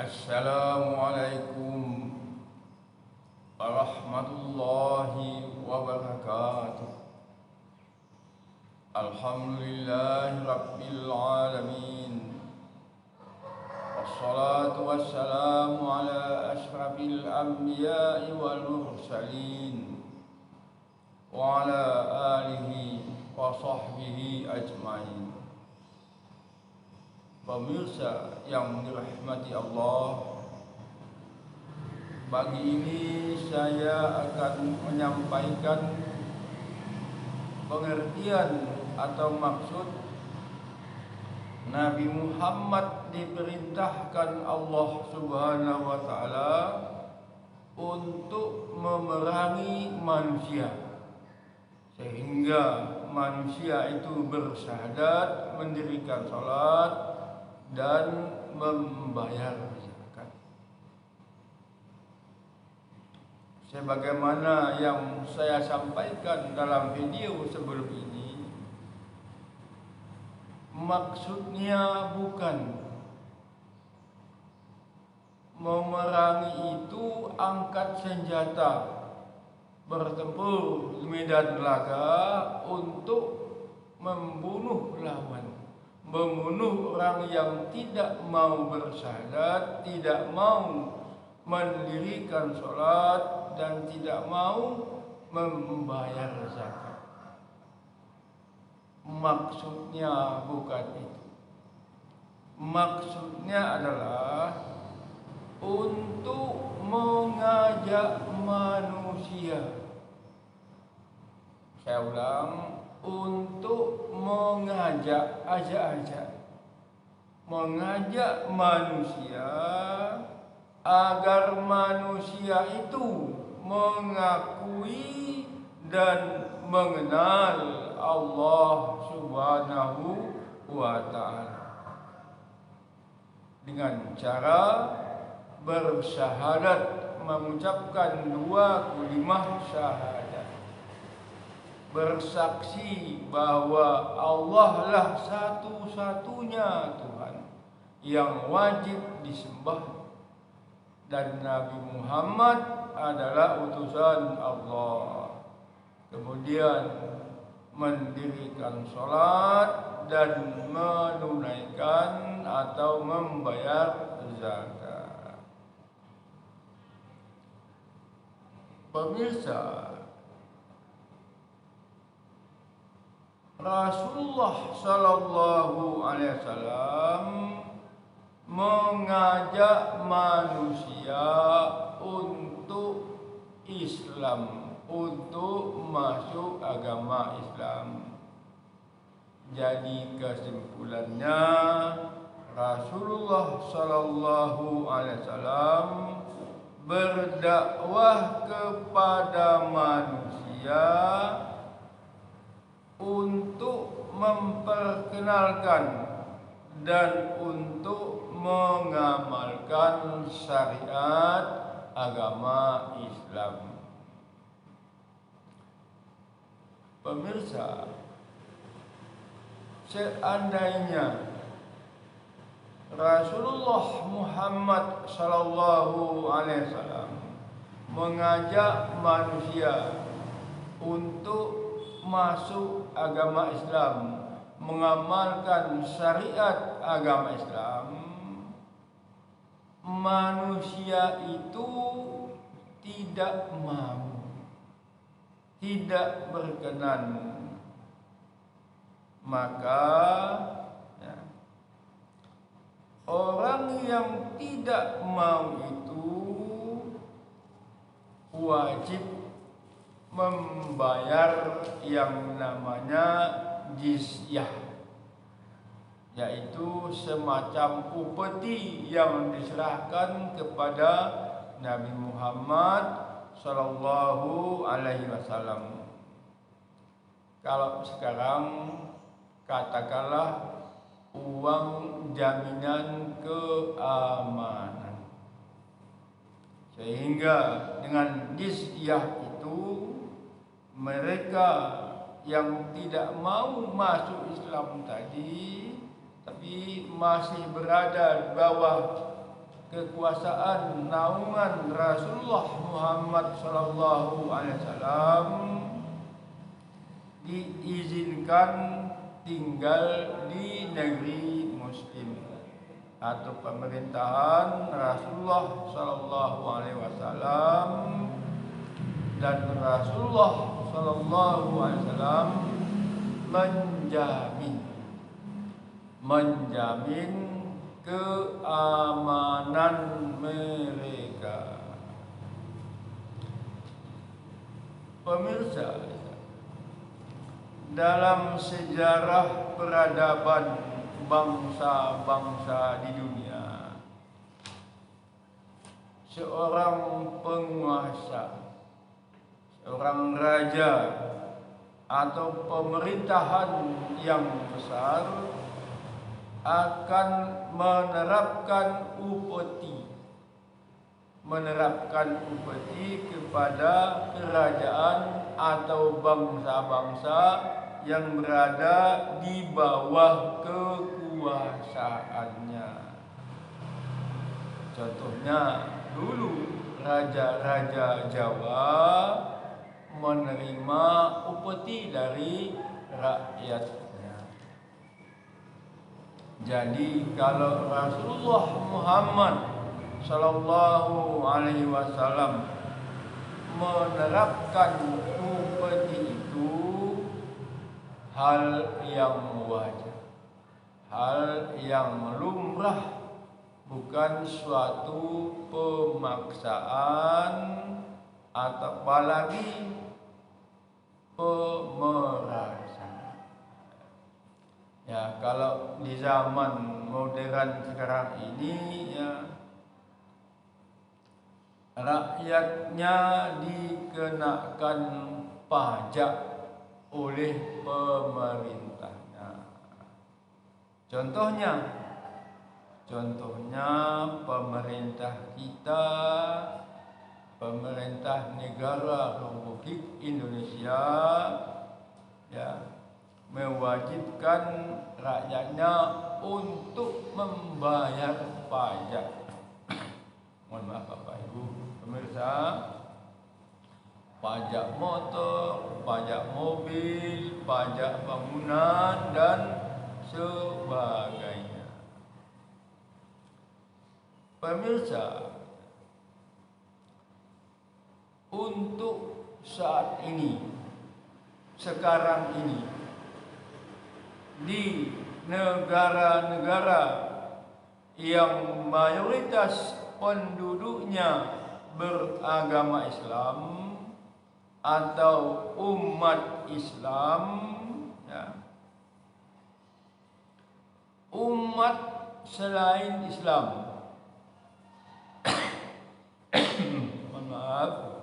Assalamualaikum warahmatullahi wabarakatuh. Alhamdulillahi rabbil alamin. Wassalatu wassalamu ala ashrafil anbiya'i wal mursalin wa ala alihi wa sahbihi ajmain. Pemirsa yang dirahmati Allah, pagi ini saya akan menyampaikan pengertian atau maksud Nabi Muhammad diperintahkan Allah Subhanahu wa Ta'ala untuk memerangi manusia, sehingga manusia itu bersyahadat, mendirikan salat dan membayar zakat. Sebagaimana yang saya sampaikan dalam video sebelum ini, maksudnya bukan memerangi itu angkat senjata bertempur di medan laga untuk membunuh lawan, membunuh orang yang tidak mau bersyahadat, tidak mau mendirikan sholat, dan tidak mau membayar zakat. Maksudnya bukan itu. Maksudnya adalah untuk mengajak manusia. Saya ulang, untuk mengajak manusia agar manusia itu mengakui dan mengenal Allah Subhanahu wa Ta'ala dengan cara bersyahadat, mengucapkan 25 syahadat, bersaksi bahwa Allah lah satu-satunya Tuhan yang wajib disembah dan Nabi Muhammad adalah utusan Allah. Kemudian mendirikan sholat dan menunaikan atau membayar zakat. Pemirsa, Rasulullah Sallallahu Alaihi Wasallam mengajak manusia untuk Islam, untuk masuk agama Islam. Jadi kesimpulannya, Rasulullah Sallallahu Alaihi Wasallam berdakwah kepada manusia untuk memperkenalkan dan untuk mengamalkan syariat agama Islam. Pemirsa, seandainya Rasulullah Muhammad sallallahu alaihi wasallam mengajak manusia untuk masuk agama Islam, mengamalkan syariat agama Islam, manusia itu tidak mau, tidak berkenan, maka orang yang tidak mau itu wajib membayar yang namanya jizyah, yaitu semacam upeti yang diserahkan kepada Nabi Muhammad Sallallahu Alaihi Wasallam. Kalau sekarang katakanlah uang jaminan keamanan, sehingga dengan jizyah itu mereka yang tidak mau masuk Islam tadi tapi masih berada di bawah kekuasaan naungan Rasulullah Muhammad sallallahu alaihi wasallam diizinkan tinggal di negeri muslim atau pemerintahan Rasulullah sallallahu alaihi wasallam, dan Rasulullah sallallahu alaihi wasallam menjamin keamanan mereka. Pemirsa, dalam sejarah peradaban bangsa-bangsa di dunia, seorang penguasa, seorang raja atau pemerintahan yang besar akan menerapkan upeti kepada kerajaan atau bangsa-bangsa yang berada di bawah kekuasaannya. Contohnya dulu raja-raja Jawa menerima upeti dari rakyatnya. Jadi kalau Rasulullah Muhammad sallallahu alaihi wasallam menerapkan upeti itu hal yang wajar, hal yang lumrah, bukan suatu pemaksaan atau apalagi pemerasan. Ya, kalau di zaman modern sekarang ini, ya, rakyatnya dikenakan pajak oleh pemerintahnya. Contohnya pemerintah kita, pemerintah negara Republik Indonesia, ya, mewajibkan rakyatnya untuk membayar pajak. Mohon maaf Bapak Ibu pemirsa, pajak motor, pajak mobil, pajak bangunan dan sebagainya. Pemirsa, untuk saat ini, sekarang ini, di negara-negara yang mayoritas penduduknya beragama Islam atau umat Islam, ya, umat selain Islam, mohon maaf,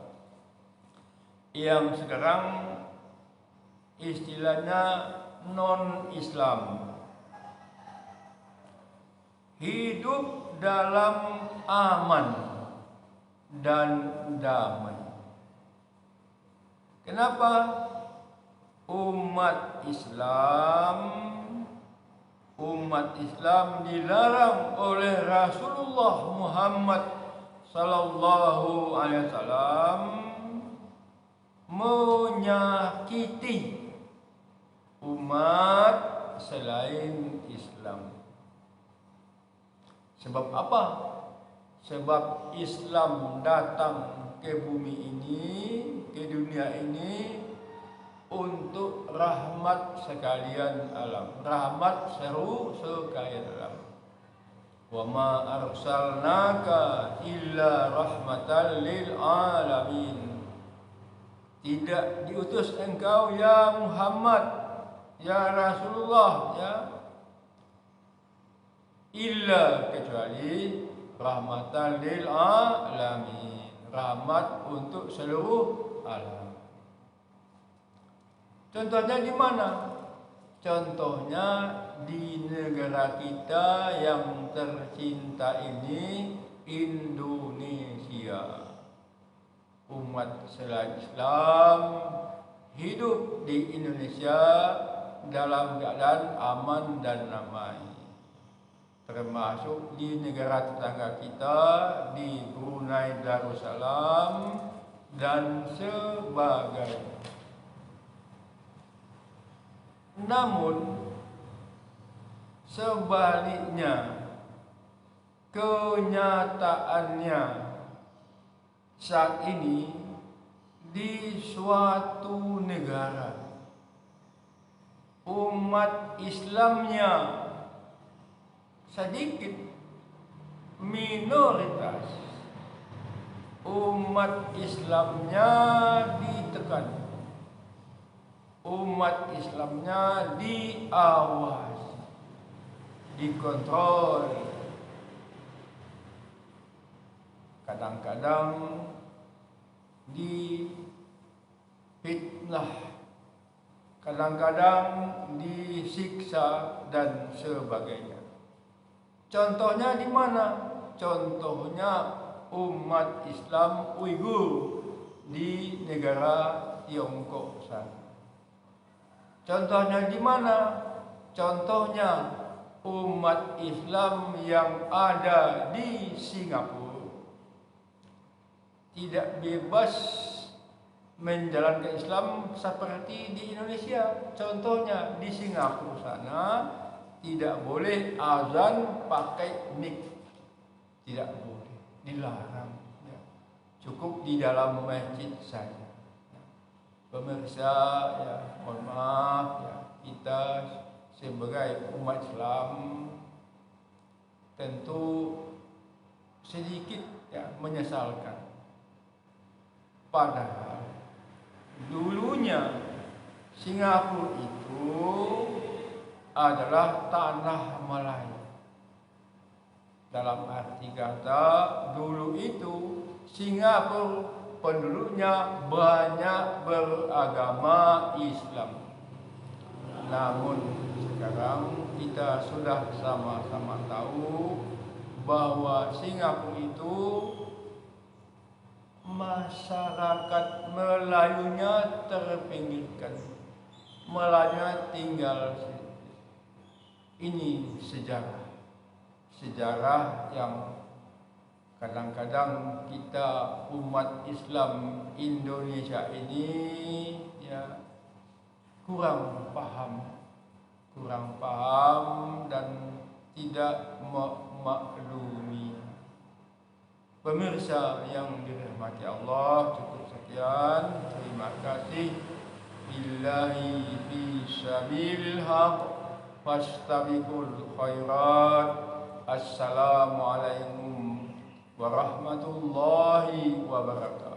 yang sekarang istilahnya non-Islam, hidup dalam aman dan damai. Kenapa? Umat Islam dilarang oleh Rasulullah Muhammad sallallahu alaihi wasallam menyakiti umat selain Islam. Sebab apa? Sebab Islam datang ke bumi ini, ke dunia ini, untuk rahmat sekalian alam, rahmat seru sekalian alam. Wa ma arsalnaka illa rahmatan lil alamin. Tidak diutus engkau ya Muhammad, ya Rasulullah, ya, illa kecuali rahmatan lil alamin, rahmat untuk seluruh alam. Contohnya di mana? Contohnya di negara kita yang tercinta ini, Indonesia. Umat selain Islam hidup di Indonesia dalam keadaan aman dan damai. termasuk di negara tetangga kita, di Brunei Darussalam dan sebagainya. Namun sebaliknya, kenyataannya saat ini di suatu negara umat Islamnya sedikit, minoritas. Umat Islamnya ditekan, umat Islamnya diawasi, dikontrol. Kadang-kadang difitnah, kadang-kadang disiksa dan sebagainya. Contohnya di mana? Contohnya umat Islam Uighur di negara Tiongkok sana. Contohnya di mana? Contohnya umat Islam yang ada di Singapura tidak bebas menjalankan Islam seperti di Indonesia. Contohnya di Singapura sana tidak boleh azan pakai mic, tidak boleh, dilarang. Ya. Cukup di dalam masjid saja. Pemirsa, ya, mohon maaf, ya, kita sebagai umat Islam tentu sedikit ya menyesalkan. Padahal dulunya Singapura itu adalah tanah Melayu. Dalam arti kata, dulu itu Singapura penduduknya banyak beragama Islam. Namun sekarang kita sudah sama-sama tahu bahwa Singapura itu masyarakat Melayunya terpinggirkan, Melayunya tinggal. Ini sejarah yang kadang-kadang kita umat Islam Indonesia ini ya kurang paham dan tidak memaklumi. Pemirsa yang dirahmati Allah, cukup sekian. Terima kasih. Billahi fi sabilil haq fastabiqul khairat. Assalamualaikum warahmatullahi wabarakatuh.